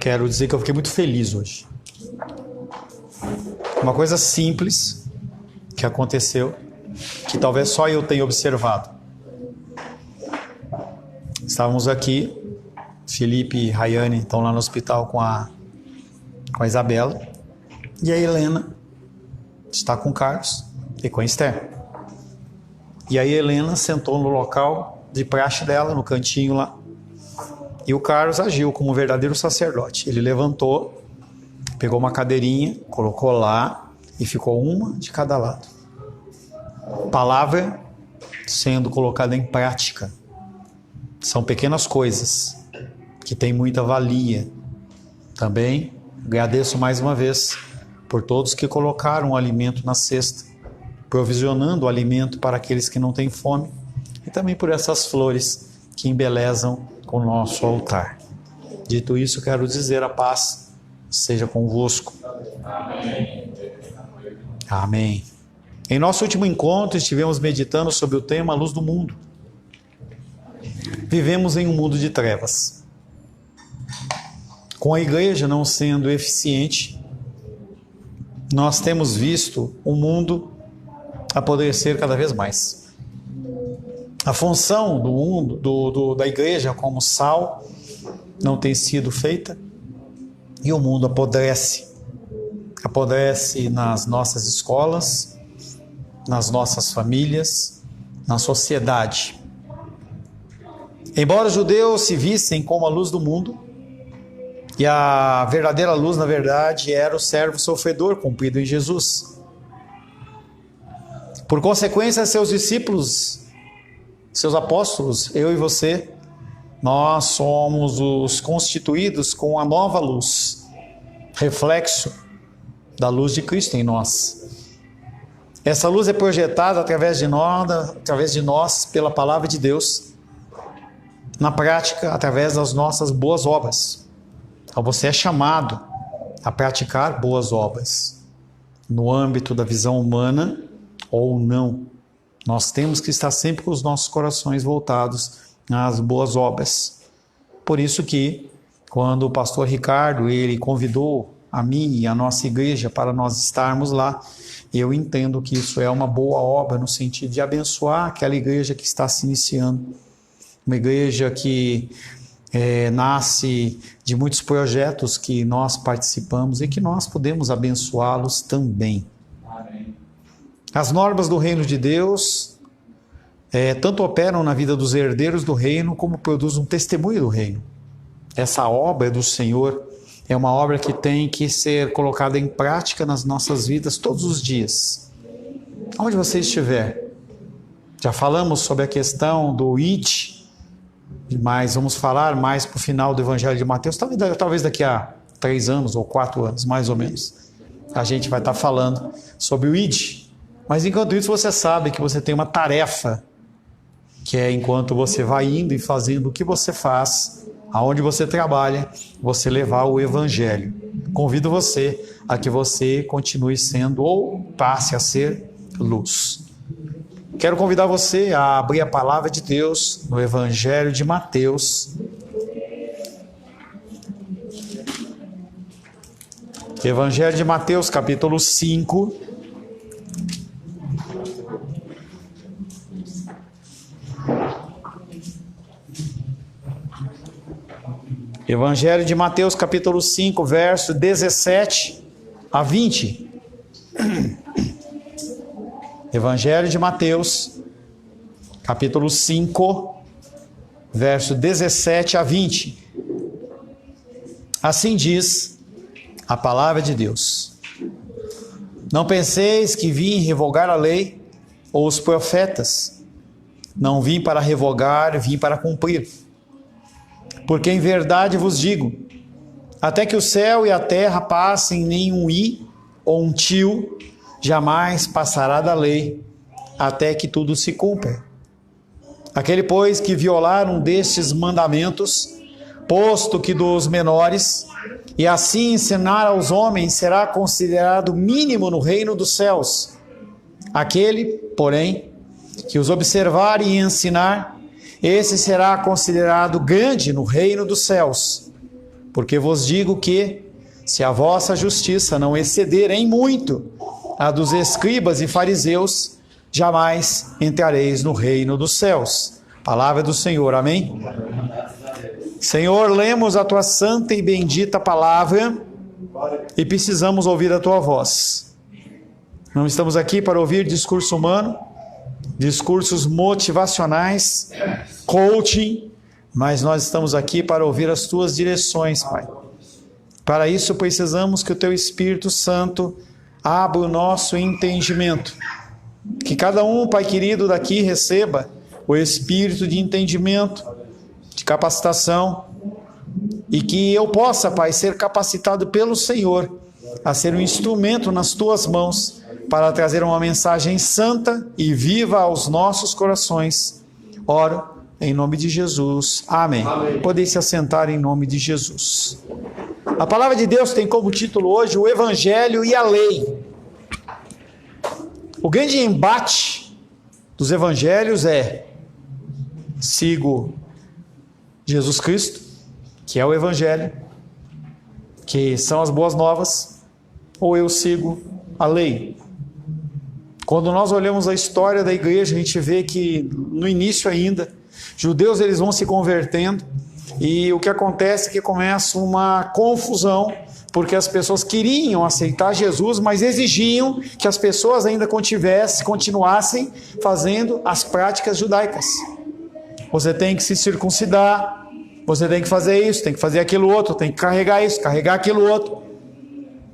Quero dizer que eu fiquei muito feliz hoje. Uma coisa simples que aconteceu, que talvez só eu tenha observado. Estávamos aqui, Felipe e Rayane estão lá no hospital com a Isabela, e a Helena está com o Carlos e com a Esther. E aí a Helena sentou no local de praxe dela, no cantinho lá, e o Carlos agiu como um verdadeiro sacerdote. Ele levantou, pegou uma cadeirinha, colocou lá e ficou uma de cada lado. Palavra sendo colocada em prática. São pequenas coisas que têm muita valia. Também agradeço mais uma vez por todos que colocaram o alimento na cesta, provisionando o alimento para aqueles que não têm fome, e também por essas flores que embelezam o nosso altar. Dito isso, quero dizer: a paz seja convosco. Amém. Amém. Em nosso último encontro, estivemos meditando sobre o tema Luz do Mundo. Vivemos em um mundo de trevas. Com a igreja não sendo eficiente, nós temos visto o mundo apodrecer cada vez mais. A função do mundo, da igreja como sal, não tem sido feita, e o mundo apodrece. Apodrece nas nossas escolas, nas nossas famílias, na sociedade. Embora os judeus se vissem como a luz do mundo, e a verdadeira luz, na verdade, era o servo sofredor cumprido em Jesus. Por consequência, seus discípulos, seus apóstolos, eu e você, nós somos os constituídos com a nova luz, reflexo da luz de Cristo em nós. Essa luz é projetada através de nós pela palavra de Deus, na prática, através das nossas boas obras. Então você é chamado a praticar boas obras, no âmbito da visão humana ou não. Nós temos que estar sempre com os nossos corações voltados às boas obras. Por isso que, quando o pastor Ricardo, ele convidou a mim e a nossa igreja para nós estarmos lá, eu entendo que isso é uma boa obra no sentido de abençoar aquela igreja que está se iniciando. Uma igreja que nasce de muitos projetos que nós participamos e que nós podemos abençoá-los também. Amém. As normas do reino de Deus tanto operam na vida dos herdeiros do reino, como produzem um testemunho do reino. Essa obra do Senhor é uma obra que tem que ser colocada em prática nas nossas vidas todos os dias. Onde você estiver. Já falamos sobre a questão do Ide, mas vamos falar mais para o final do Evangelho de Mateus, talvez daqui a 3 anos ou 4 anos, mais ou menos. A gente vai estar falando sobre o Ide. Mas enquanto isso, você sabe que você tem uma tarefa, que é, enquanto você vai indo e fazendo o que você faz, aonde você trabalha, você levar o Evangelho. Convido você a que você continue sendo ou passe a ser luz. Quero convidar você a abrir a palavra de Deus no Evangelho de Mateus. Evangelho de Mateus, capítulo 5. Evangelho de Mateus, capítulo 5, verso 17 a 20. Evangelho de Mateus, capítulo 5, verso 17 a 20. Assim diz a palavra de Deus: Não penseis que vim revogar a lei ou os profetas. Não vim para revogar, vim para cumprir. Porque em verdade vos digo, até que o céu e a terra passem, nem um i ou um tio jamais passará da lei, até que tudo se cumpra. Aquele, pois, que violar um destes mandamentos, posto que dos menores, e assim ensinar aos homens, será considerado mínimo no reino dos céus. Aquele, porém, que os observar e ensinar, esse será considerado grande no reino dos céus. Porque vos digo que, se a vossa justiça não exceder em muito a dos escribas e fariseus, jamais entrareis no reino dos céus. Palavra do Senhor, amém? Senhor, lemos a tua santa e bendita palavra e precisamos ouvir a tua voz. Não estamos aqui para ouvir discurso humano, discursos motivacionais, coaching, mas nós estamos aqui para ouvir as tuas direções, Pai. Para isso precisamos que o teu Espírito Santo abra o nosso entendimento. Que cada um, Pai querido, daqui receba o espírito de entendimento, de capacitação, e que eu possa, Pai, ser capacitado pelo Senhor a ser um instrumento nas tuas mãos para trazer uma mensagem santa e viva aos nossos corações. Oro em nome de Jesus. Amém. Podem se assentar em nome de Jesus. A palavra de Deus tem como título hoje o Evangelho e a Lei. O grande embate dos evangelhos é: sigo Jesus Cristo, que é o Evangelho, que são as boas novas, ou eu sigo a lei. Quando nós olhamos a história da igreja, a gente vê que no início ainda, judeus eles vão se convertendo, e o que acontece é que começa uma confusão, porque as pessoas queriam aceitar Jesus, mas exigiam que as pessoas ainda continuassem fazendo as práticas judaicas. Você tem que se circuncidar, você tem que fazer isso, tem que fazer aquilo outro, tem que carregar isso, carregar aquilo outro.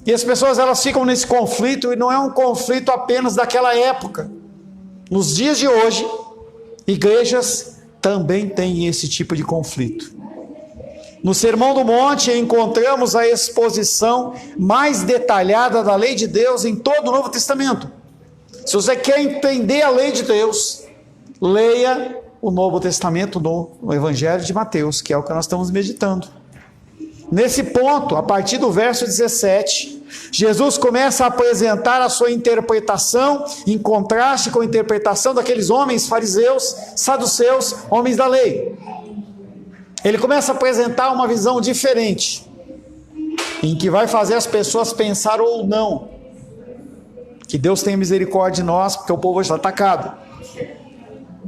E as pessoas elas ficam nesse conflito, e não é um conflito apenas daquela época. Nos dias de hoje, igrejas também têm esse tipo de conflito. No Sermão do Monte encontramos a exposição mais detalhada da lei de Deus em todo o Novo Testamento. Se você quer entender a lei de Deus, leia o Novo Testamento no Evangelho de Mateus, que é o que nós estamos meditando. Nesse ponto, a partir do verso 17, Jesus começa a apresentar a sua interpretação em contraste com a interpretação daqueles homens fariseus, saduceus, homens da lei. Ele começa a apresentar uma visão diferente, em que vai fazer as pessoas pensar ou não que Deus tem misericórdia de nós, porque o povo hoje está atacado.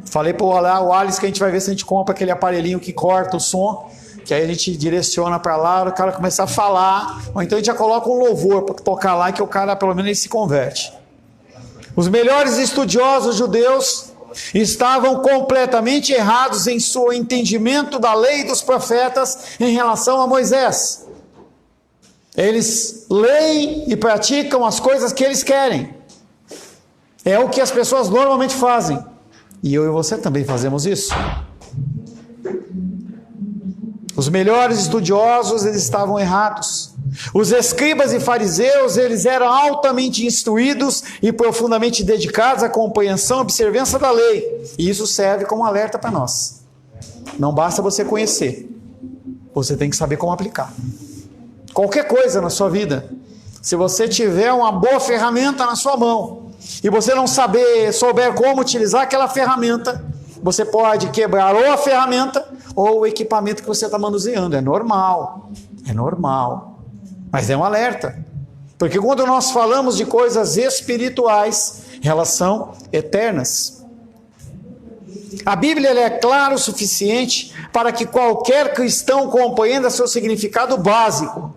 Falei para o Alice que a gente vai ver se a gente compra aquele aparelhinho que corta o som, que aí a gente direciona para lá, o cara começa a falar, ou então a gente já coloca um louvor para tocar lá, que o cara pelo menos ele se converte. Os melhores estudiosos judeus estavam completamente errados em seu entendimento da lei dos profetas em relação a Moisés. Eles leem e praticam as coisas que eles querem. É o que as pessoas normalmente fazem. E eu e você também fazemos isso. Os melhores estudiosos, eles estavam errados. Os escribas e fariseus, eles eram altamente instruídos e profundamente dedicados à compreensão e observância da lei. E isso serve como alerta para nós. Não basta você conhecer, você tem que saber como aplicar. Qualquer coisa na sua vida, se você tiver uma boa ferramenta na sua mão, e você não souber como utilizar aquela ferramenta, você pode quebrar ou a ferramenta, ou o equipamento que você está manuseando. É normal. Mas é um alerta. Porque quando nós falamos de coisas espirituais, elas são eternas. A Bíblia é clara o suficiente para que qualquer cristão compreenda seu significado básico.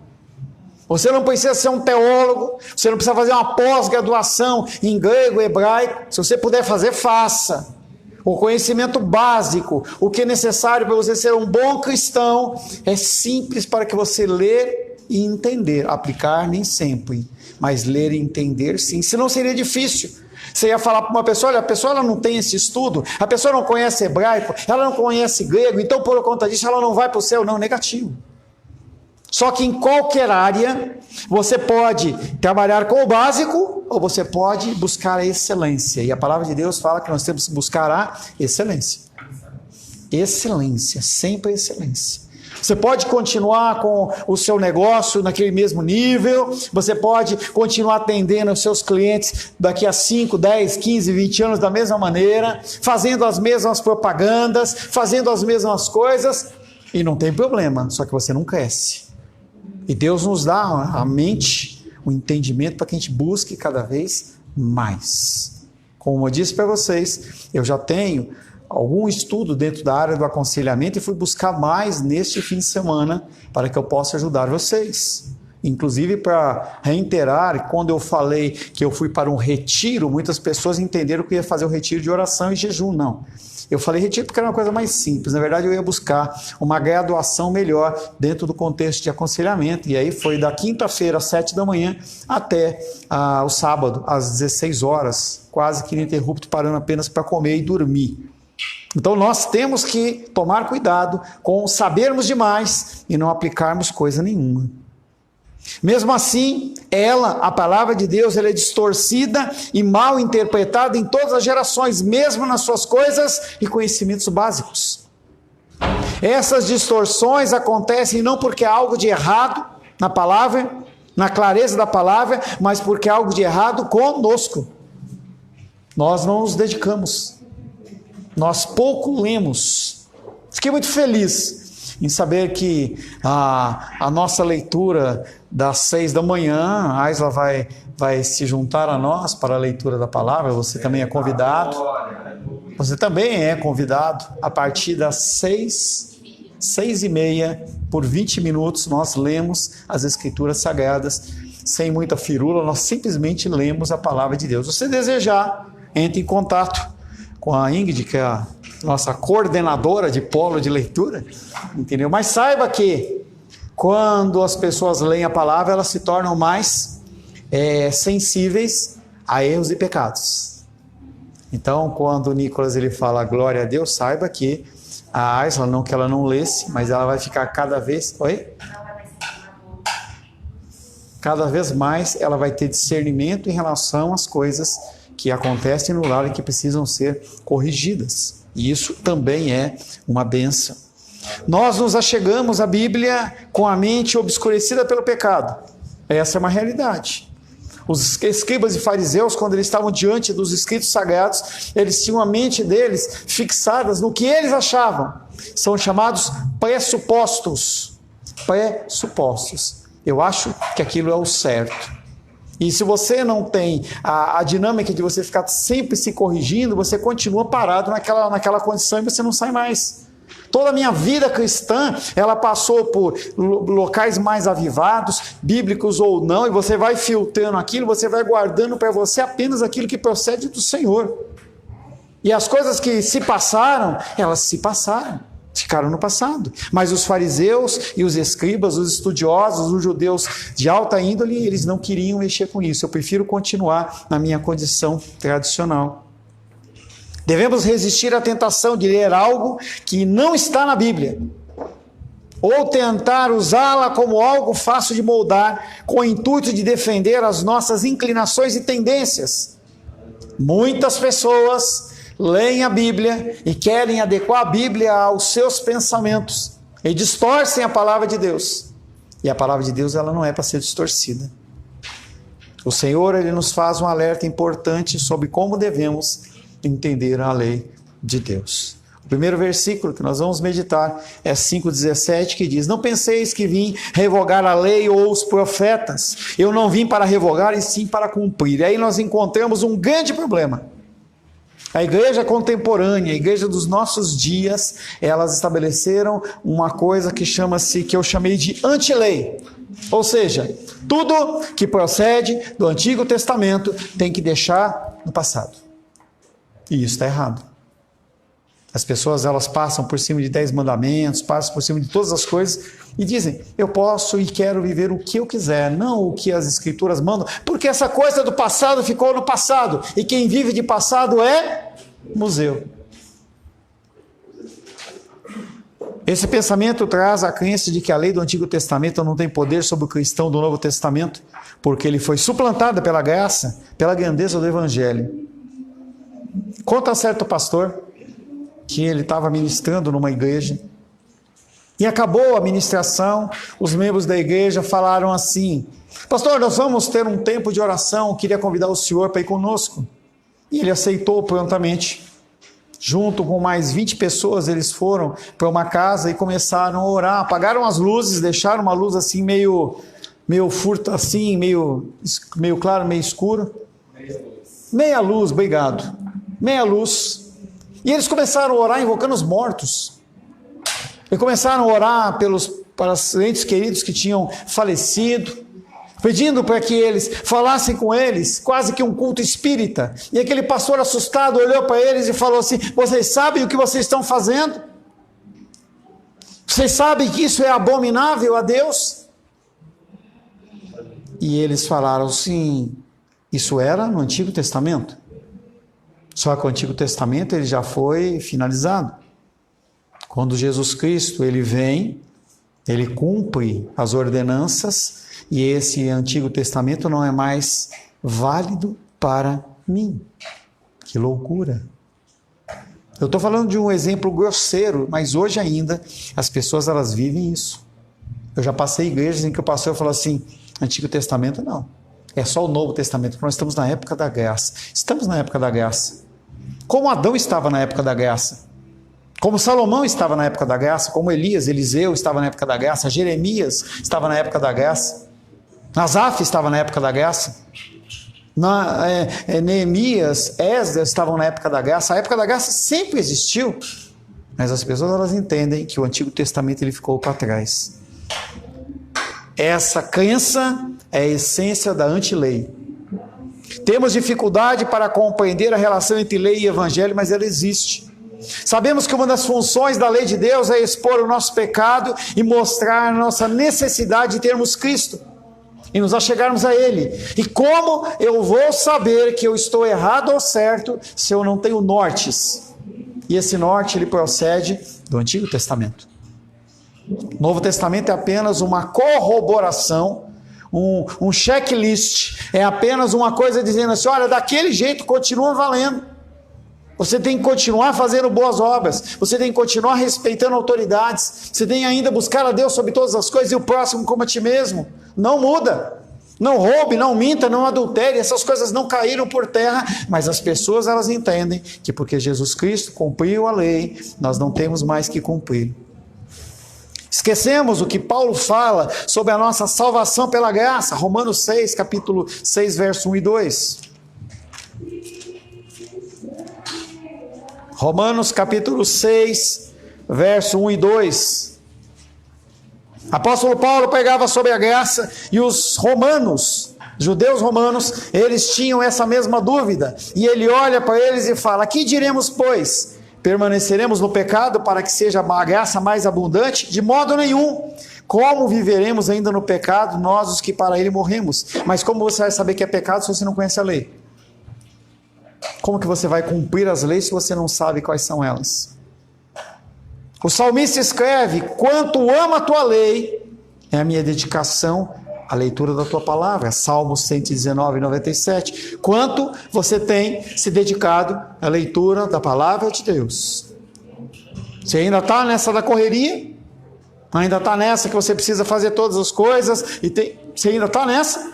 Você não precisa ser um teólogo, você não precisa fazer uma pós-graduação em grego, hebraico. Se você puder fazer, faça. O conhecimento básico, o que é necessário para você ser um bom cristão, é simples para que você ler e entender. Aplicar nem sempre, mas ler e entender sim. Senão seria difícil. Você ia falar para uma pessoa, olha, a pessoa ela não tem esse estudo, a pessoa não conhece hebraico, ela não conhece grego, então por conta disso ela não vai para o céu. Não, negativo. Só que em qualquer área, você pode trabalhar com o básico, ou você pode buscar a excelência. E a palavra de Deus fala que nós temos que buscar a excelência. Excelência, sempre excelência. Você pode continuar com o seu negócio naquele mesmo nível, você pode continuar atendendo os seus clientes daqui a 5, 10, 15, 20 anos da mesma maneira, fazendo as mesmas propagandas, fazendo as mesmas coisas, e não tem problema, só que você não cresce. E Deus nos dá a mente, o entendimento para que a gente busque cada vez mais. Como eu disse para vocês, eu já tenho algum estudo dentro da área do aconselhamento e fui buscar mais neste fim de semana para que eu possa ajudar vocês. Inclusive para reiterar, quando eu falei que eu fui para um retiro, muitas pessoas entenderam que eu ia fazer um retiro de oração e jejum. Não. Eu falei retiro porque era uma coisa mais simples. Na verdade, eu ia buscar uma graduação melhor dentro do contexto de aconselhamento. E aí foi da quinta-feira, às 7 da manhã, até o sábado, às 16 horas, quase que ininterrupto, parando apenas para comer e dormir. Então nós temos que tomar cuidado com sabermos demais e não aplicarmos coisa nenhuma. Mesmo assim, a palavra de Deus, ela é distorcida e mal interpretada em todas as gerações, mesmo nas suas coisas e conhecimentos básicos. Essas distorções acontecem não porque há algo de errado na palavra, na clareza da palavra, mas porque há algo de errado conosco. Nós não nos dedicamos, nós pouco lemos. Fiquei muito feliz em saber que a nossa leitura das 6 da manhã, a Aisla vai se juntar a nós para a leitura da palavra. Você também é convidado. Você também é convidado. A partir das 6h30, por 20 minutos, nós lemos as Escrituras Sagradas. Sem muita firula, nós simplesmente lemos a palavra de Deus. Se você desejar, entre em contato com a Ingrid, que é a nossa coordenadora de polo de leitura, entendeu? Mas saiba que quando as pessoas leem a palavra, elas se tornam mais sensíveis a erros e pecados. Então, quando o Nicolas ele fala glória a Deus, saiba que a Aisla, não que ela não lesse, mas ela vai ficar cada vez... Oi? Cada vez mais ela vai ter discernimento em relação às coisas que acontecem no lar e que precisam ser corrigidas. E isso também é uma bênção. Nós nos achegamos à Bíblia com a mente obscurecida pelo pecado. Essa é uma realidade. Os escribas e fariseus, quando eles estavam diante dos escritos sagrados, eles tinham a mente deles fixadas no que eles achavam. São chamados pressupostos. Pressupostos. Eu acho que aquilo é o certo. E se você não tem a dinâmica de você ficar sempre se corrigindo, você continua parado naquela condição e você não sai mais. Toda a minha vida cristã, ela passou por locais mais avivados, bíblicos ou não, e você vai filtrando aquilo, você vai guardando para você apenas aquilo que procede do Senhor. E as coisas que se passaram, elas se passaram, ficaram no passado. Mas os fariseus e os escribas, os estudiosos, os judeus de alta índole, eles não queriam mexer com isso. Eu prefiro continuar na minha condição tradicional. Devemos resistir à tentação de ler algo que não está na Bíblia, ou tentar usá-la como algo fácil de moldar, com o intuito de defender as nossas inclinações e tendências. Muitas pessoas leem a Bíblia e querem adequar a Bíblia aos seus pensamentos, e distorcem a palavra de Deus. E a palavra de Deus, ela não é para ser distorcida. O Senhor, ele nos faz um alerta importante sobre como devemos entender a lei de Deus. O primeiro versículo que nós vamos meditar é 5,17, que diz: não penseis que vim revogar a lei ou os profetas. Eu não vim para revogar, e sim para cumprir. E aí nós encontramos um grande problema. A igreja contemporânea, a igreja dos nossos dias, elas estabeleceram uma coisa que eu chamei de anti-lei. Ou seja, tudo que procede do Antigo Testamento tem que deixar no passado. E isso está errado. As pessoas, elas passam por cima de 10 mandamentos, passam por cima de todas as coisas e dizem: eu posso e quero viver o que eu quiser, não o que as Escrituras mandam, porque essa coisa do passado ficou no passado, e quem vive de passado é museu. Esse pensamento traz a crença de que a lei do Antigo Testamento não tem poder sobre o cristão do Novo Testamento, porque ele foi suplantada pela graça, pela grandeza do Evangelho. Conta certo pastor que ele estava ministrando numa igreja e acabou a ministração, os membros da igreja falaram assim: pastor, nós vamos ter um tempo de oração, eu queria convidar o senhor para ir conosco. E ele aceitou prontamente. junto com mais 20 pessoas, eles foram para uma casa e começaram a orar. Apagaram as luzes, deixaram uma luz assim meio furta, assim, meio claro, meio escuro. Meia luz, obrigado. Meia luz. E eles começaram a orar invocando os mortos. E começaram a orar para os entes queridos que tinham falecido, pedindo para que eles falassem com eles, quase que um culto espírita. E aquele pastor assustado olhou para eles e falou assim: vocês sabem o que vocês estão fazendo? Vocês sabem que isso é abominável a Deus? E eles falaram: sim, isso era no Antigo Testamento. Só que o Antigo Testamento ele já foi finalizado. Quando Jesus Cristo ele vem, ele cumpre as ordenanças, e esse Antigo Testamento não é mais válido para mim. Que loucura! Eu estou falando de um exemplo grosseiro, mas hoje ainda as pessoas elas vivem isso. Eu já passei igrejas em que o pastor falou assim: Antigo Testamento não, é só o Novo Testamento, nós estamos na época da graça. Estamos na época da graça. Como Adão estava na época da graça, como Salomão estava na época da graça, como Elias, Eliseu estava na época da graça, Jeremias estava na época da graça, Asaf estava na época da graça, Neemias, Esdras estavam na época da graça. A época da graça sempre existiu, mas as pessoas elas entendem que o Antigo Testamento ele ficou para trás. Essa crença é a essência da antilei. Temos dificuldade para compreender a relação entre lei e evangelho, mas ela existe. Sabemos que uma das funções da lei de Deus é expor o nosso pecado e mostrar a nossa necessidade de termos Cristo e nos achegarmos a Ele. E como eu vou saber que eu estou errado ou certo se eu não tenho nortes? E esse norte ele procede do Antigo Testamento. O Novo Testamento é apenas uma corroboração, um checklist, é apenas uma coisa dizendo assim: olha, daquele jeito continua valendo. Você tem que continuar fazendo boas obras, você tem que continuar respeitando autoridades, você tem ainda buscar a Deus sobre todas as coisas e o próximo como a ti mesmo. Não muda, não roube, não minta, não adultere, essas coisas não caíram por terra, mas as pessoas elas entendem que porque Jesus Cristo cumpriu a lei, nós não temos mais que cumprir. Esquecemos o que Paulo fala sobre a nossa salvação pela graça, Romanos 6, capítulo 6, verso 1 e 2. Romanos capítulo 6, verso 1 e 2. Apóstolo Paulo pregava sobre a graça e os romanos, judeus romanos, eles tinham essa mesma dúvida. E ele olha para eles e fala: que diremos, pois? Permaneceremos no pecado para que seja a graça mais abundante? De modo nenhum. Como viveremos ainda no pecado, nós os que para ele morremos? Mas como você vai saber que é pecado se você não conhece a lei? Como que você vai cumprir as leis se você não sabe quais são elas? O salmista escreve: quanto amo a tua lei, é a minha dedicação à leitura da tua palavra. Salmo 119, 97. Quanto você tem se dedicado à leitura da palavra de Deus? Você ainda está nessa da correria? Ainda está nessa que você precisa fazer todas as coisas? Você ainda está nessa?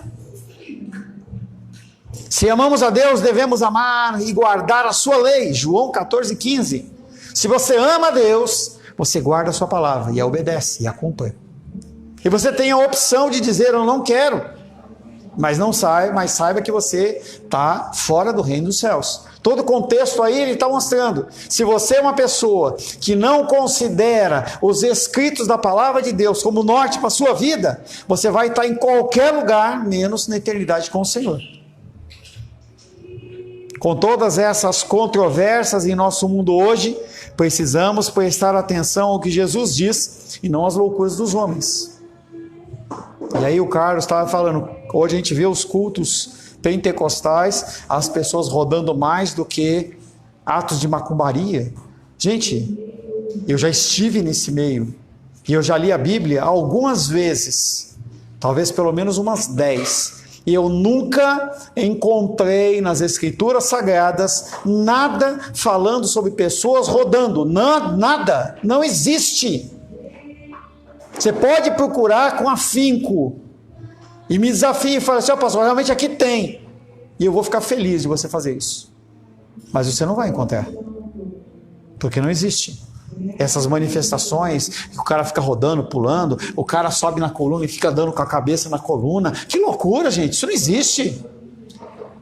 Se amamos a Deus, devemos amar e guardar a sua lei. João 14, 15. Se você ama a Deus, você guarda a sua palavra e a obedece e a cumpre. E você tem a opção de dizer: eu não quero. Mas saiba que você está fora do reino dos céus. Todo o contexto aí ele está mostrando. Se você é uma pessoa que não considera os escritos da palavra de Deus como norte para a sua vida, você vai estar em qualquer lugar, menos na eternidade com o Senhor. Com todas essas controvérsias em nosso mundo hoje, precisamos prestar atenção ao que Jesus diz e não às loucuras dos homens. E aí o Carlos estava falando, hoje a gente vê os cultos pentecostais, as pessoas rodando mais do que atos de macumbaria. Gente, eu já estive nesse meio e eu já li a Bíblia algumas vezes, talvez pelo menos umas 10. E eu nunca encontrei nas Escrituras Sagradas nada falando sobre pessoas rodando. Nada. Não existe. Você pode procurar com afinco. E me desafie e fala assim: pastor, realmente aqui tem. E eu vou ficar feliz de você fazer isso. Mas você não vai encontrar. Porque não existe. Essas manifestações, que o cara fica rodando, pulando, o cara sobe na coluna e fica dando com a cabeça na coluna. Que loucura, gente, isso não existe.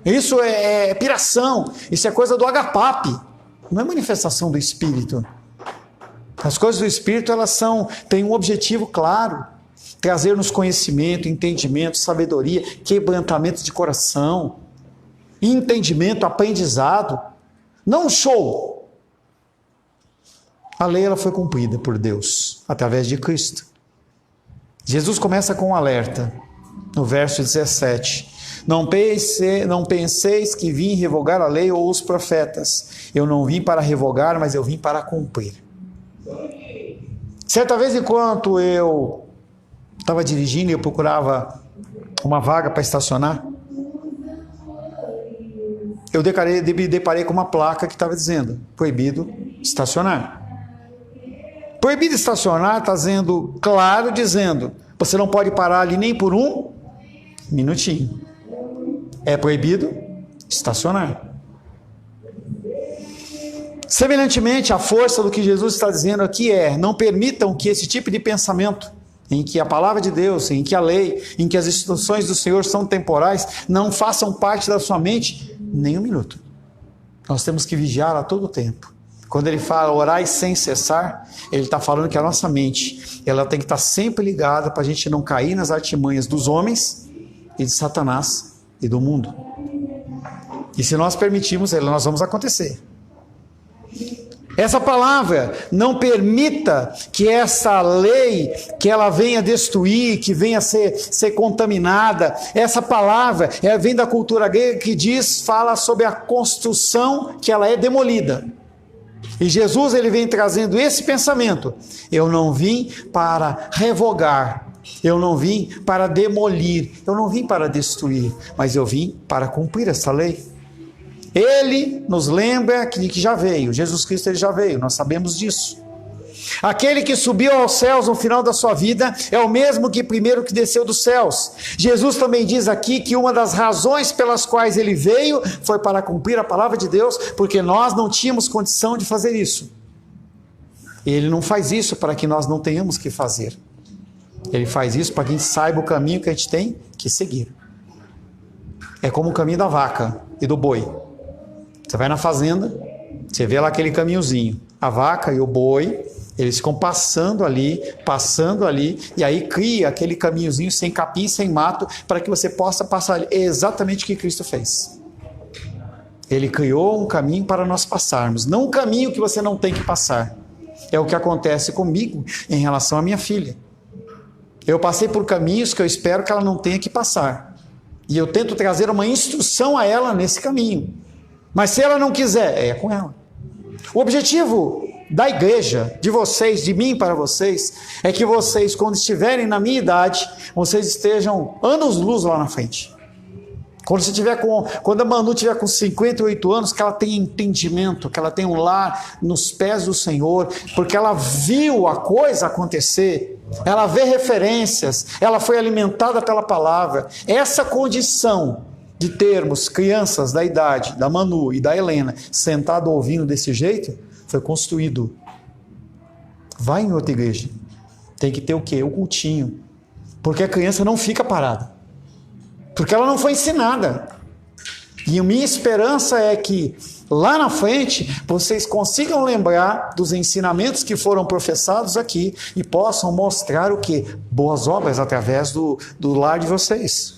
Isso é piração, isso é coisa do agapape, não é manifestação do Espírito. As coisas do Espírito, elas têm um objetivo claro, trazer-nos conhecimento, entendimento, sabedoria, quebrantamento de coração, entendimento, aprendizado, não um show. A lei ela foi cumprida por Deus, através de Cristo. Jesus começa com um alerta, no verso 17. Não penseis que vim revogar a lei ou os profetas. Eu não vim para revogar, mas eu vim para cumprir. Certa vez, enquanto eu estava dirigindo e eu procurava uma vaga para estacionar, eu deparei com uma placa que estava dizendo: proibido estacionar. Proibido estacionar está sendo claro, dizendo: você não pode parar ali nem por um minutinho. É proibido estacionar. Semelhantemente, a força do que Jesus está dizendo aqui não permitam que esse tipo de pensamento, em que a palavra de Deus, em que a lei, em que as instruções do Senhor são temporais, não façam parte da sua mente nem um minuto. Nós temos que vigiar a todo tempo. Quando ele fala orai sem cessar, ele está falando que a nossa mente, ela tem que estar sempre ligada para a gente não cair nas artimanhas dos homens e de Satanás e do mundo. E se nós permitirmos, nós vamos acontecer. Essa palavra, não permita que essa lei, que ela venha destruir, que venha ser contaminada. Essa palavra vem da cultura grega que fala sobre a construção que ela é demolida. E Jesus ele vem trazendo esse pensamento: eu não vim para revogar, eu não vim para demolir, eu não vim para destruir, mas eu vim para cumprir essa lei. Ele nos lembra de que já veio, Jesus Cristo ele já veio, nós sabemos disso. Aquele que subiu aos céus no final da sua vida é o mesmo que primeiro que desceu dos céus. Jesus também diz aqui que uma das razões pelas quais ele veio foi para cumprir a palavra de Deus, porque nós não tínhamos condição de fazer isso. Ele não faz isso para que nós não tenhamos que fazer. Ele faz isso para que a gente saiba o caminho que a gente tem que seguir. É como o caminho da vaca e do boi. Você vai na fazenda, você vê lá aquele caminhozinho. A vaca e o boi, eles ficam passando ali, e aí cria aquele caminhozinho sem capim, sem mato, para que você possa passar ali. É exatamente o que Cristo fez. Ele criou um caminho para nós passarmos, não um caminho que você não tem que passar. É o que acontece comigo em relação à minha filha. Eu passei por caminhos que eu espero que ela não tenha que passar. E eu tento trazer uma instrução a ela nesse caminho. Mas se ela não quiser, é com ela. O objetivo da igreja, de vocês, de mim para vocês, é que vocês, quando estiverem na minha idade, vocês estejam anos-luz lá na frente. Quando a Manu tiver com 58 anos, que ela tenha entendimento, que ela tenha um lar nos pés do Senhor, porque ela viu a coisa acontecer, ela vê referências, ela foi alimentada pela palavra. Essa condição de termos crianças da idade da Manu e da Helena sentado ouvindo desse jeito, foi construído. Vai em outra igreja. Tem que ter o quê? O cultinho. Porque a criança não fica parada. Porque ela não foi ensinada. E a minha esperança é que lá na frente vocês consigam lembrar dos ensinamentos que foram professados aqui e possam mostrar o quê? Boas obras através do lar de vocês.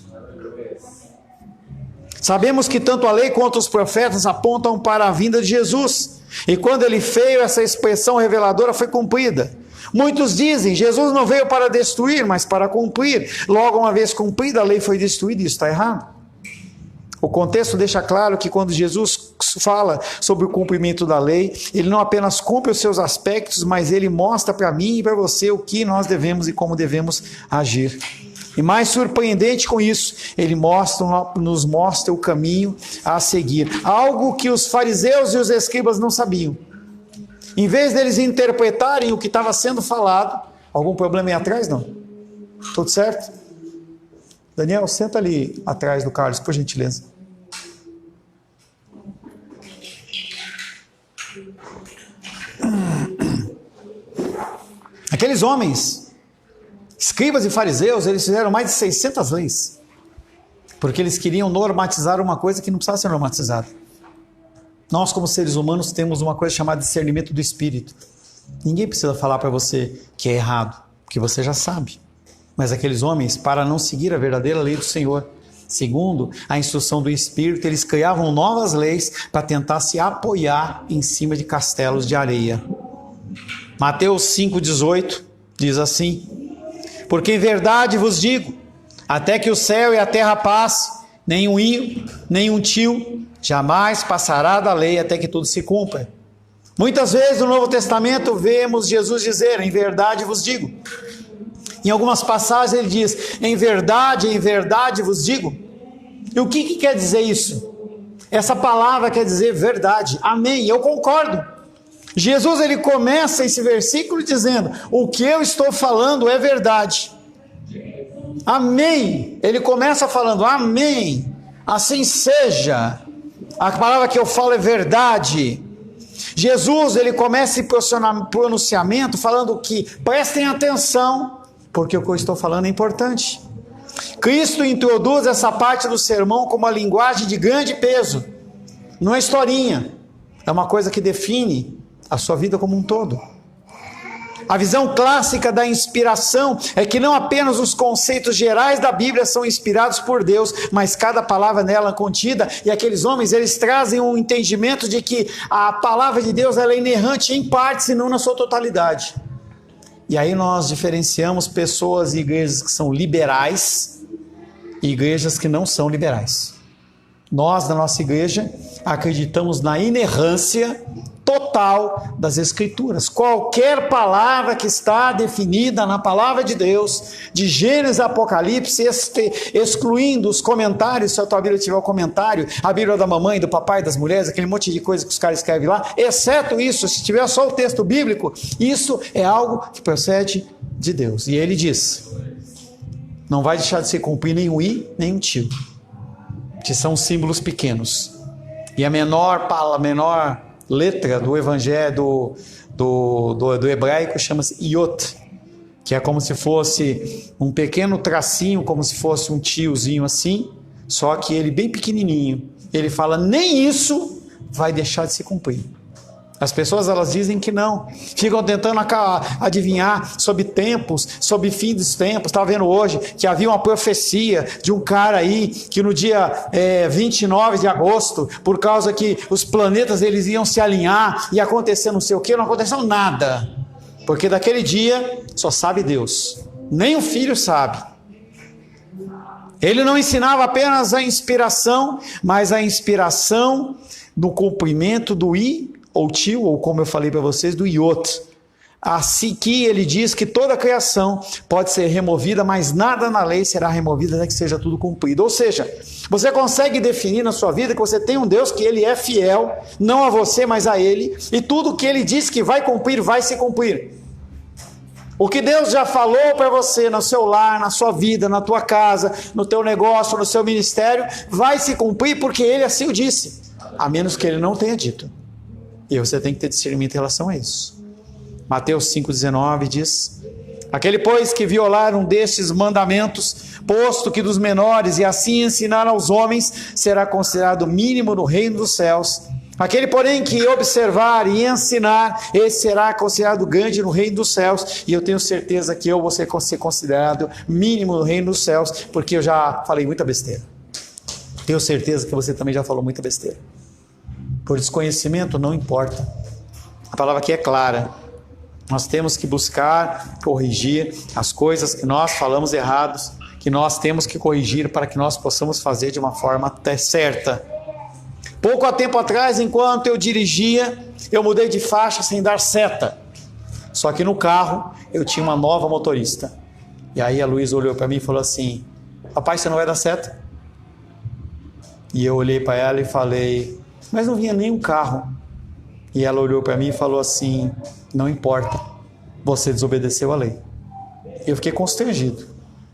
Sabemos que tanto a lei quanto os profetas apontam para a vinda de Jesus. E quando ele veio, essa expressão reveladora foi cumprida. Muitos dizem, Jesus não veio para destruir, mas para cumprir. Logo, uma vez cumprida, a lei foi destruída. Isso está errado. O contexto deixa claro que quando Jesus fala sobre o cumprimento da lei, ele não apenas cumpre os seus aspectos, mas ele mostra para mim e para você o que nós devemos e como devemos agir. E mais surpreendente com isso, ele nos mostra o caminho a seguir. Algo que os fariseus e os escribas não sabiam. Em vez deles interpretarem o que estava sendo falado, algum problema aí atrás? Não. Tudo certo? Daniel, senta ali atrás do Carlos, por gentileza. Aqueles homens, escribas e fariseus, eles fizeram mais de 600 leis, porque eles queriam normatizar uma coisa que não precisava ser normatizada. Nós, como seres humanos, temos uma coisa chamada discernimento do Espírito. Ninguém precisa falar para você que é errado, porque você já sabe. Mas aqueles homens, para não seguir a verdadeira lei do Senhor, segundo a instrução do Espírito, eles criavam novas leis para tentar se apoiar em cima de castelos de areia. Mateus 5,18 diz assim: porque em verdade vos digo, até que o céu e a terra passe, nenhum io, nenhum tio jamais passará da lei até que tudo se cumpra. Muitas vezes no Novo Testamento vemos Jesus dizer, em verdade vos digo. Em algumas passagens ele diz, em verdade vos digo. E o que quer dizer isso? Essa palavra quer dizer verdade, amém, eu concordo. Jesus ele começa esse versículo dizendo, o que eu estou falando é verdade. Amém, ele começa falando, amém, assim seja. A palavra que eu falo é verdade. Jesus, ele começa esse pronunciamento falando que prestem atenção, porque o que eu estou falando é importante. Cristo introduz essa parte do sermão como uma linguagem de grande peso. Não é historinha, é uma coisa que define a sua vida como um todo. A visão clássica da inspiração é que não apenas os conceitos gerais da Bíblia são inspirados por Deus, mas cada palavra nela contida, e aqueles homens, eles trazem um entendimento de que a palavra de Deus ela é inerrante em partes e não na sua totalidade. E aí nós diferenciamos pessoas e igrejas que são liberais e igrejas que não são liberais. Nós, na nossa igreja, acreditamos na inerrância total das Escrituras. Qualquer palavra que está definida na palavra de Deus, de Gênesis a Apocalipse, excluindo os comentários, se a tua Bíblia tiver o comentário, a Bíblia da mamãe, do papai, das mulheres, aquele monte de coisa que os caras escrevem lá, exceto isso, se tiver só o texto bíblico, isso é algo que procede de Deus. E ele diz, não vai deixar de se cumprir nem um i, nem um tio, que são símbolos pequenos. E a menor letra do evangelho do hebraico chama-se iot, que é como se fosse um pequeno tracinho, como se fosse um tiozinho assim, só que ele bem pequenininho. Ele fala, nem isso vai deixar de se cumprir. As pessoas elas dizem que não, ficam tentando adivinhar sobre tempos, sobre fim dos tempos. Estava vendo hoje que havia uma profecia de um cara aí que no dia 29 de agosto, por causa que os planetas eles iam se alinhar e acontecer não sei o que, não aconteceu nada, porque daquele dia só sabe Deus, nem o Filho sabe. Ele não ensinava apenas a inspiração, mas a inspiração do cumprimento do i ou tio, ou como eu falei para vocês, do iot. Assim que ele diz que toda a criação pode ser removida, mas nada na lei será removido até que seja tudo cumprido. Ou seja, você consegue definir na sua vida que você tem um Deus que ele é fiel, não a você, mas a ele, e tudo que ele diz que vai cumprir, vai se cumprir. O que Deus já falou para você no seu lar, na sua vida, na tua casa, no teu negócio, no seu ministério, vai se cumprir porque ele assim o disse, a menos que ele não tenha dito. E você tem que ter discernimento em relação a isso. Mateus 5,19 diz, aquele pois que violar um destes mandamentos, posto que dos menores, e assim ensinar aos homens, será considerado mínimo no reino dos céus. Aquele porém que observar e ensinar, esse será considerado grande no reino dos céus. E eu tenho certeza que eu vou ser considerado mínimo no reino dos céus, porque eu já falei muita besteira. Tenho certeza que você também já falou muita besteira. Por desconhecimento não importa. A palavra aqui é clara. Nós temos que buscar corrigir as coisas que nós falamos errados, que nós temos que corrigir para que nós possamos fazer de uma forma até certa. Pouco tempo atrás, enquanto eu dirigia, eu mudei de faixa sem dar seta. Só que no carro eu tinha uma nova motorista. E aí a Luísa olhou para mim e falou assim, papai, você não vai dar seta? E eu olhei para ela e falei, mas não vinha nenhum carro. E ela olhou para mim e falou assim, não importa, você desobedeceu a lei. Eu fiquei constrangido.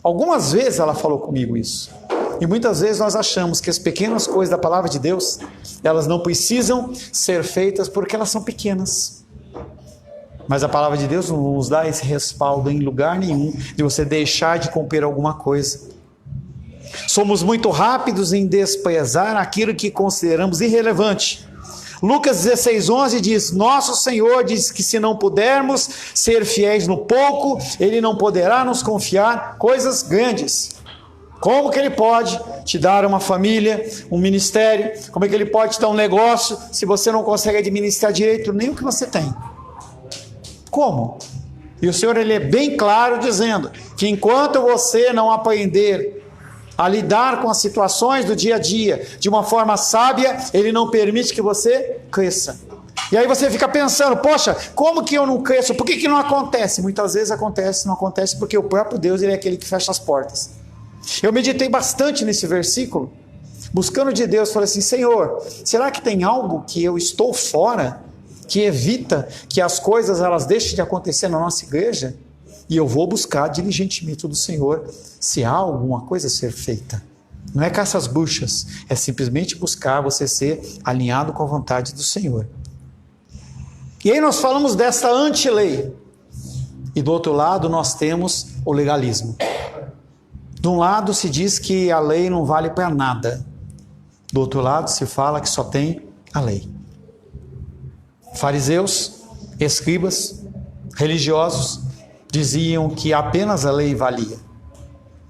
Algumas vezes ela falou comigo isso. E muitas vezes nós achamos que as pequenas coisas da palavra de Deus, elas não precisam ser feitas porque elas são pequenas. Mas a palavra de Deus não nos dá esse respaldo em lugar nenhum de você deixar de cumprir alguma coisa. Somos muito rápidos em desprezar aquilo que consideramos irrelevante. Lucas 16:11 diz: Nosso Senhor diz que se não pudermos ser fiéis no pouco, Ele não poderá nos confiar coisas grandes. Como que Ele pode te dar uma família, um ministério? Como é que Ele pode te dar um negócio se você não consegue administrar direito nem o que você tem? Como? E o Senhor, Ele é bem claro dizendo que enquanto você não aprender a lidar com as situações do dia a dia de uma forma sábia, Ele não permite que você cresça. E aí você fica pensando, poxa, como que eu não cresço? Por que não acontece? Muitas vezes acontece, não acontece porque o próprio Deus, Ele é aquele que fecha as portas. Eu meditei bastante nesse versículo, buscando de Deus, falei assim, Senhor, será que tem algo que eu estou fora, que evita que as coisas elas deixem de acontecer na nossa igreja? E eu vou buscar diligentemente do Senhor se há alguma coisa a ser feita. Não é caça às buchas, é simplesmente buscar você ser alinhado com a vontade do Senhor. E aí nós falamos dessa anti-lei. E do outro lado nós temos o legalismo. De um lado se diz que a lei não vale para nada. Do outro lado se fala que só tem a lei. Fariseus, escribas, religiosos diziam que apenas a lei valia.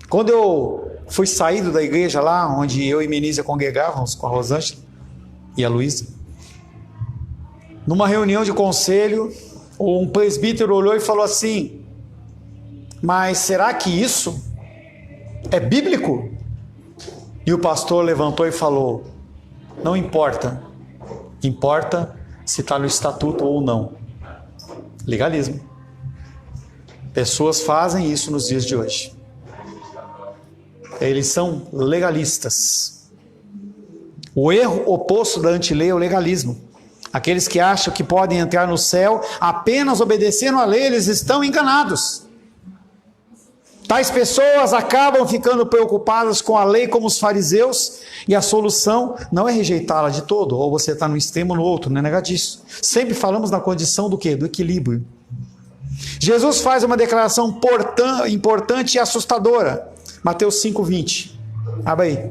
Quando eu fui saído da igreja lá, onde eu e Menísia congregávamos com a Rosângela e a Luísa, numa reunião de conselho, um presbítero olhou e falou assim, mas será que isso é bíblico? E o pastor levantou e falou, não importa, importa se está no estatuto ou não. Legalismo. Pessoas fazem isso nos dias de hoje. Eles são legalistas. O erro oposto da antilei é o legalismo. Aqueles que acham que podem entrar no céu apenas obedecendo a lei, eles estão enganados. Tais pessoas acabam ficando preocupadas com a lei como os fariseus, e a solução não é rejeitá-la de todo, ou você está no extremo ou no outro, não é negar disso. Sempre falamos na condição do quê? Do equilíbrio. Jesus faz uma declaração importante e assustadora. Mateus 5:20. Abre aí.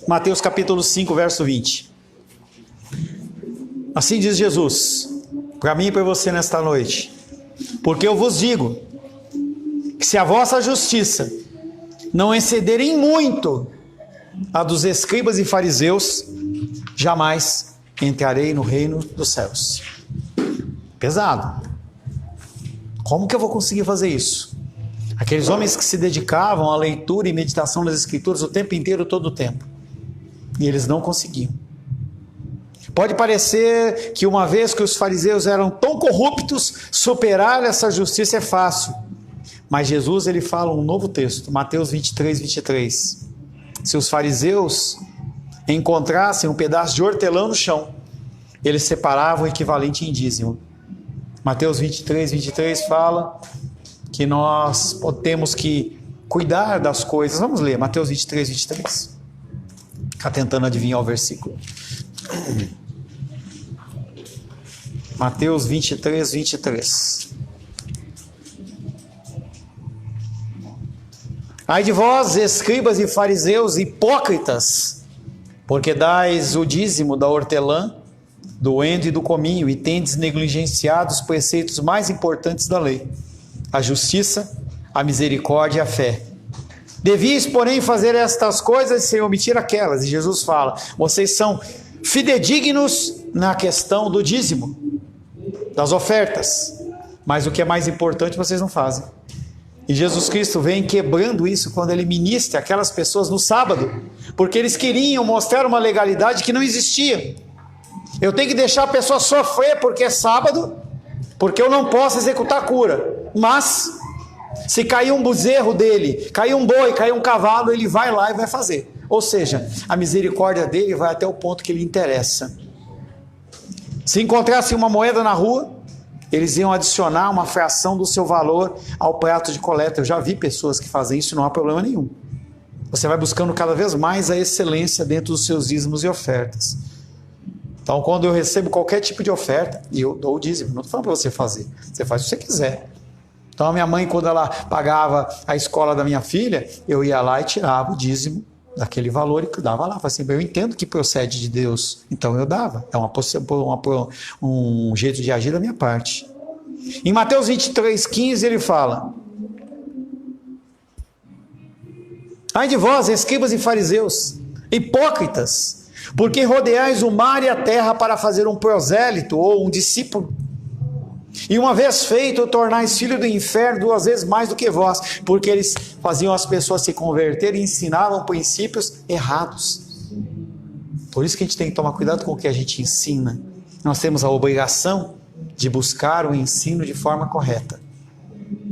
Mateus capítulo 5, verso 20. Assim diz Jesus, para mim e para você nesta noite. Porque eu vos digo, que se a vossa justiça não exceder em muito a dos escribas e fariseus, jamais entrarei no reino dos céus. Pesado. Como que eu vou conseguir fazer isso? Aqueles homens que se dedicavam à leitura e meditação das escrituras o tempo inteiro, todo o tempo. E eles não conseguiam. Pode parecer que uma vez que os fariseus eram tão corruptos, superar essa justiça é fácil. Mas Jesus ele fala um novo texto, Mateus 23:23. Se os fariseus encontrassem um pedaço de hortelã no chão, eles separavam o equivalente em dízimo. Mateus 23:23 fala que nós temos que cuidar das coisas. Vamos ler, Mateus 23:23. Está tentando adivinhar o versículo. Mateus 23:23. Ai de vós, escribas e fariseus hipócritas, porque dais o dízimo da hortelã, do endo e do cominho, e tendes negligenciado os preceitos mais importantes da lei, a justiça, a misericórdia e a fé. Devíeis, porém, fazer estas coisas sem omitir aquelas. E Jesus fala, vocês são fidedignos na questão do dízimo, das ofertas, mas o que é mais importante vocês não fazem. E Jesus Cristo vem quebrando isso quando ele ministra aquelas pessoas no sábado, porque eles queriam mostrar uma legalidade que não existia. Eu tenho que deixar a pessoa sofrer porque é sábado, porque eu não posso executar a cura. Mas, se cair um bezerro dele, cair um boi, cair um cavalo, ele vai lá e vai fazer. Ou seja, a misericórdia dele vai até o ponto que lhe interessa. Se encontrassem uma moeda na rua, eles iam adicionar uma fração do seu valor ao prato de coleta. Eu já vi pessoas que fazem isso, não há problema nenhum. Você vai buscando cada vez mais a excelência dentro dos seus dízimos e ofertas. Então, quando eu recebo qualquer tipo de oferta, e eu dou o dízimo, não estou falando para você fazer, você faz o que você quiser. Então, a minha mãe, quando ela pagava a escola da minha filha, eu ia lá e tirava o dízimo daquele valor e dava lá. Assim, eu entendo que procede de Deus, então eu dava. É um jeito de agir da minha parte. Em Mateus 23:15 ele fala: ai de vós, escribas e fariseus, hipócritas, porque rodeais o mar e a terra para fazer um prosélito ou um discípulo. E uma vez feito, tornais filho do inferno 2 vezes mais do que vós, porque eles faziam as pessoas se converterem e ensinavam princípios errados. Por isso que a gente tem que tomar cuidado com o que a gente ensina. Nós temos a obrigação de buscar o ensino de forma correta.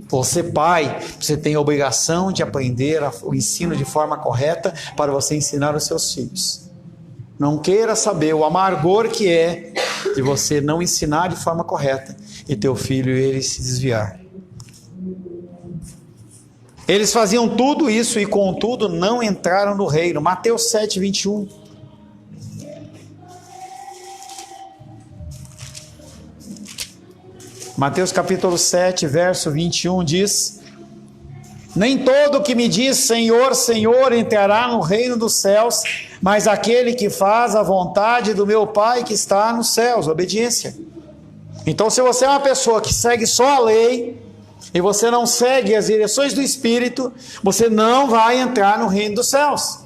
Você, pai, você tem a obrigação de aprender o ensino de forma correta para você ensinar os seus filhos. Não queira saber o amargor que é de você não ensinar de forma correta e teu filho ele se desviar. Eles faziam tudo isso e contudo não entraram no reino. Mateus 7:21. Mateus capítulo 7, verso 21 diz: nem todo que me diz Senhor, Senhor entrará no reino dos céus, mas aquele que faz a vontade do meu Pai que está nos céus. Obediência. Então, se você é uma pessoa que segue só a lei e você não segue as direções do Espírito, você não vai entrar no reino dos céus.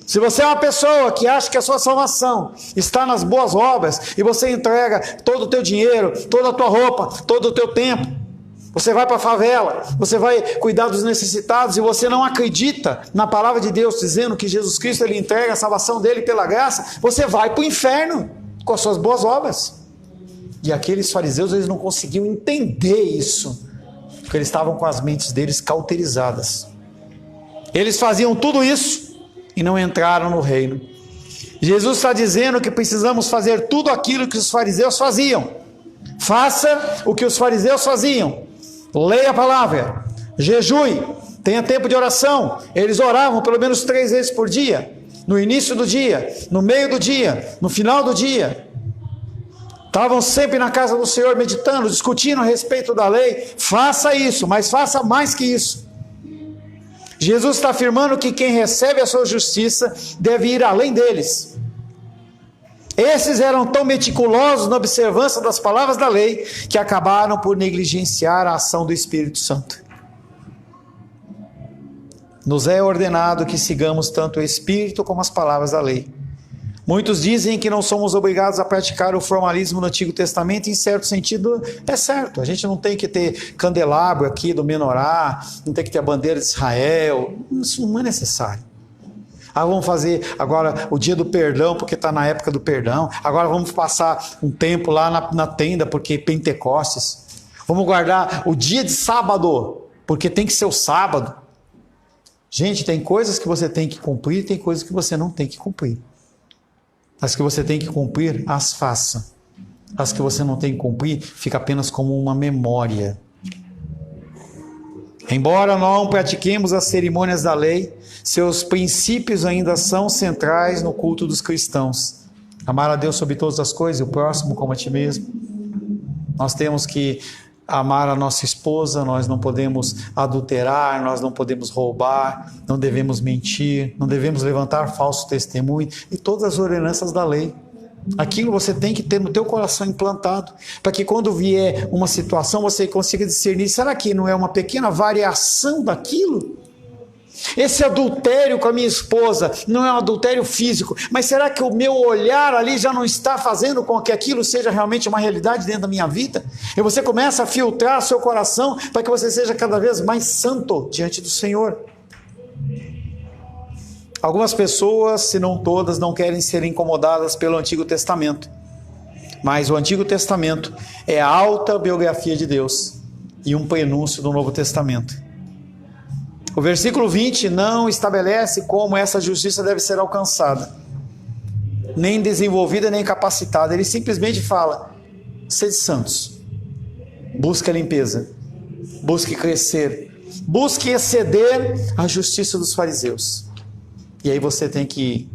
Se você é uma pessoa que acha que a sua salvação está nas boas obras e você entrega todo o teu dinheiro, toda a tua roupa, todo o teu tempo, você vai para a favela, você vai cuidar dos necessitados e você não acredita na palavra de Deus dizendo que Jesus Cristo ele entrega a salvação dele pela graça, você vai para o inferno com as suas boas obras. E aqueles fariseus eles não conseguiam entender isso, porque eles estavam com as mentes deles cauterizadas. Eles faziam tudo isso e não entraram no reino. Jesus está dizendo que precisamos fazer tudo aquilo que os fariseus faziam. Faça o que os fariseus faziam. Leia a palavra, jejue, tenha tempo de oração. Eles oravam pelo menos 3 vezes por dia, no início do dia, no meio do dia, no final do dia. Estavam sempre na casa do Senhor meditando, discutindo a respeito da lei. Faça isso, mas faça mais que isso. Jesus está afirmando que quem recebe a sua justiça deve ir além deles. Esses eram tão meticulosos na observância das palavras da lei que acabaram por negligenciar a ação do Espírito Santo. Nos é ordenado que sigamos tanto o Espírito como as palavras da lei. Muitos dizem que não somos obrigados a praticar o formalismo no Antigo Testamento, e em certo sentido é certo. A gente não tem que ter candelabro aqui do menorá, não tem que ter a bandeira de Israel, isso não é necessário. Vamos fazer agora o dia do perdão, porque está na época do perdão. Agora vamos passar um tempo lá na tenda, porque Pentecostes. Vamos guardar o dia de sábado, porque tem que ser o sábado. Gente, tem coisas que você tem que cumprir, tem coisas que você não tem que cumprir. As que você tem que cumprir, as faça. As que você não tem que cumprir, fica apenas como uma memória. Embora não pratiquemos as cerimônias da lei, seus princípios ainda são centrais no culto dos cristãos. Amar a Deus sobre todas as coisas e o próximo como a ti mesmo. Nós temos que amar a nossa esposa, nós não podemos adulterar, nós não podemos roubar, não devemos mentir, não devemos levantar falso testemunho e todas as ordenanças da lei. Aquilo você tem que ter no teu coração implantado, para que quando vier uma situação você consiga discernir, será que não é uma pequena variação daquilo? Esse adultério com a minha esposa não é um adultério físico, mas será que o meu olhar ali já não está fazendo com que aquilo seja realmente uma realidade dentro da minha vida? E você começa a filtrar seu coração para que você seja cada vez mais santo diante do Senhor. Algumas pessoas, se não todas, não querem ser incomodadas pelo Antigo Testamento. Mas o Antigo Testamento é a alta biografia de Deus e um prenúncio do Novo Testamento. O versículo 20 não estabelece como essa justiça deve ser alcançada, nem desenvolvida, nem capacitada. Ele simplesmente fala: sede santos, busque a limpeza, busque crescer, busque exceder a justiça dos fariseus. E aí você tem que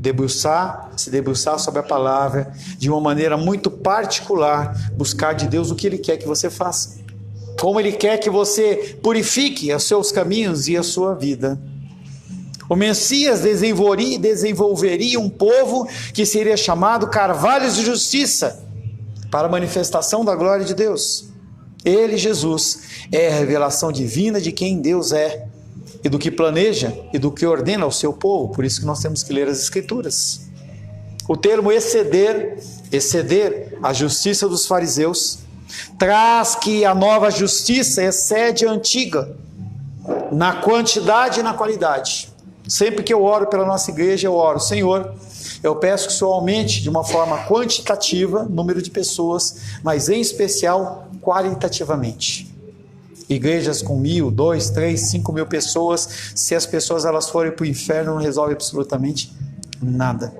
se debruçar sobre a palavra, de uma maneira muito particular, buscar de Deus o que Ele quer que você faça. Como Ele quer que você purifique os seus caminhos e a sua vida. O Messias desenvolveria um povo que seria chamado carvalhos de justiça, para a manifestação da glória de Deus. Ele, Jesus, é a revelação divina de quem Deus é, e do que planeja e do que ordena ao seu povo. Por isso que nós temos que ler as Escrituras. O termo exceder a justiça dos fariseus, traz que a nova justiça excede a antiga, na quantidade e na qualidade. Sempre que eu oro pela nossa igreja, eu oro: Senhor, eu peço que o Senhor aumente de uma forma quantitativa o número de pessoas, mas em especial qualitativamente. Igrejas com 1.000, 2.000, 3.000, 5.000 pessoas, se as pessoas elas forem para o inferno, não resolve absolutamente nada.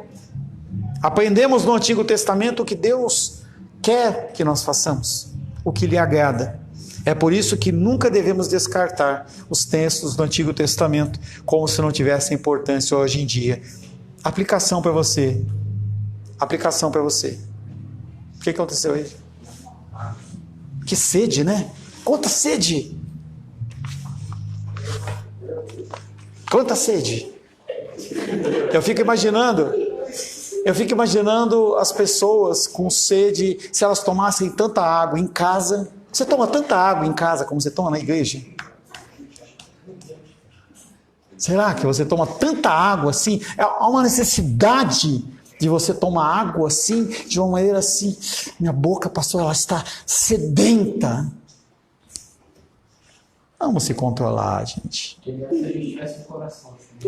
Aprendemos no Antigo Testamento o que Deus quer que nós façamos, o que lhe agrada. É por isso que nunca devemos descartar os textos do Antigo Testamento como se não tivessem importância hoje em dia. Aplicação para você. Aplicação para você. O que aconteceu aí? Que sede, né? Quanta sede! Quanta sede! Eu fico imaginando as pessoas com sede, se elas tomassem tanta água em casa. Você toma tanta água em casa como você toma na igreja? Será que você toma tanta água assim? Há uma necessidade de você tomar água assim, de uma maneira assim. Minha boca, pastor, ela está sedenta. Vamos se controlar, gente.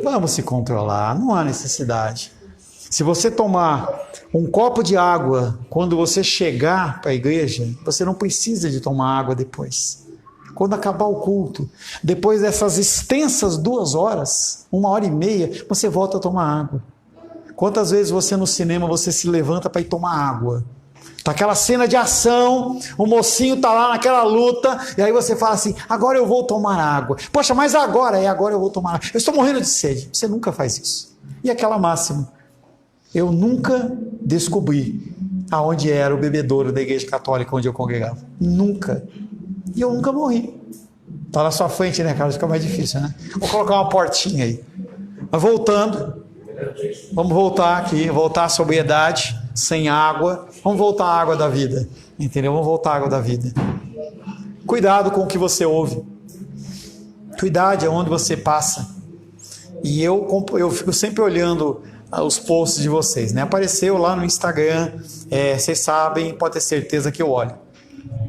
Vamos se controlar, não há necessidade. Se você tomar um copo de água quando você chegar para a igreja, você não precisa de tomar água depois. Quando acabar o culto, depois dessas extensas 2 horas, 1h30, você volta a tomar água. Quantas vezes você no cinema, você se levanta para ir tomar água? Tá aquela cena de ação, o mocinho tá lá naquela luta, e aí você fala assim: agora eu vou tomar água. Poxa, mas agora eu vou tomar água. Eu estou morrendo de sede. Você nunca faz isso. E aquela máxima: eu nunca descobri aonde era o bebedouro da igreja católica onde eu congregava. Nunca. E eu nunca morri. Tá na sua frente, né, Carlos? Fica mais difícil, né? Vou colocar uma portinha aí. Mas voltando, vamos voltar aqui, voltar à sobriedade, sem água. Vamos voltar à água da vida. Entendeu? Vamos voltar à água da vida. Cuidado com o que você ouve. Cuidado aonde você passa. E eu fico sempre olhando os posts de vocês, né? Apareceu lá no Instagram, vocês sabem, pode ter certeza que eu olho.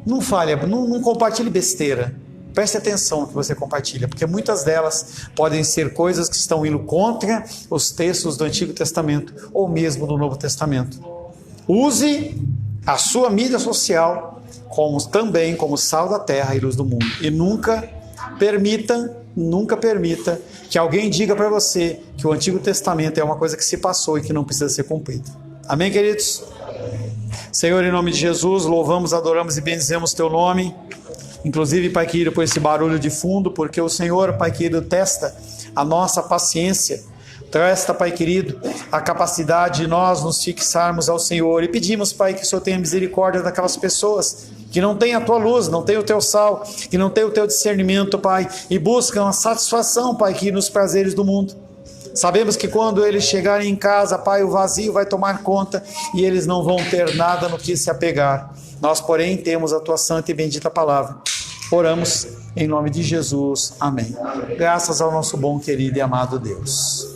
Não fale, não compartilhe besteira. Preste atenção no que você compartilha, porque muitas delas podem ser coisas que estão indo contra os textos do Antigo Testamento ou mesmo do Novo Testamento. Use a sua mídia social também como sal da terra e luz do mundo. E nunca permita que alguém diga para você que o Antigo Testamento é uma coisa que se passou e que não precisa ser cumprida. Amém, queridos? Senhor, em nome de Jesus, louvamos, adoramos e bendizemos Teu nome. Inclusive, Pai querido, por esse barulho de fundo, porque o Senhor, Pai querido, testa a nossa paciência, testa, Pai querido, a capacidade de nós nos fixarmos ao Senhor. E pedimos, Pai, que o Senhor tenha misericórdia daquelas pessoas que não têm a Tua luz, não têm o Teu sal, que não têm o Teu discernimento, Pai, e buscam a satisfação, Pai, que nos prazeres do mundo. Sabemos que quando eles chegarem em casa, Pai, o vazio vai tomar conta e eles não vão ter nada no que se apegar. Nós, porém, temos a Tua santa e bendita palavra. Oramos em nome de Jesus. Amém. Graças ao nosso bom, querido e amado Deus.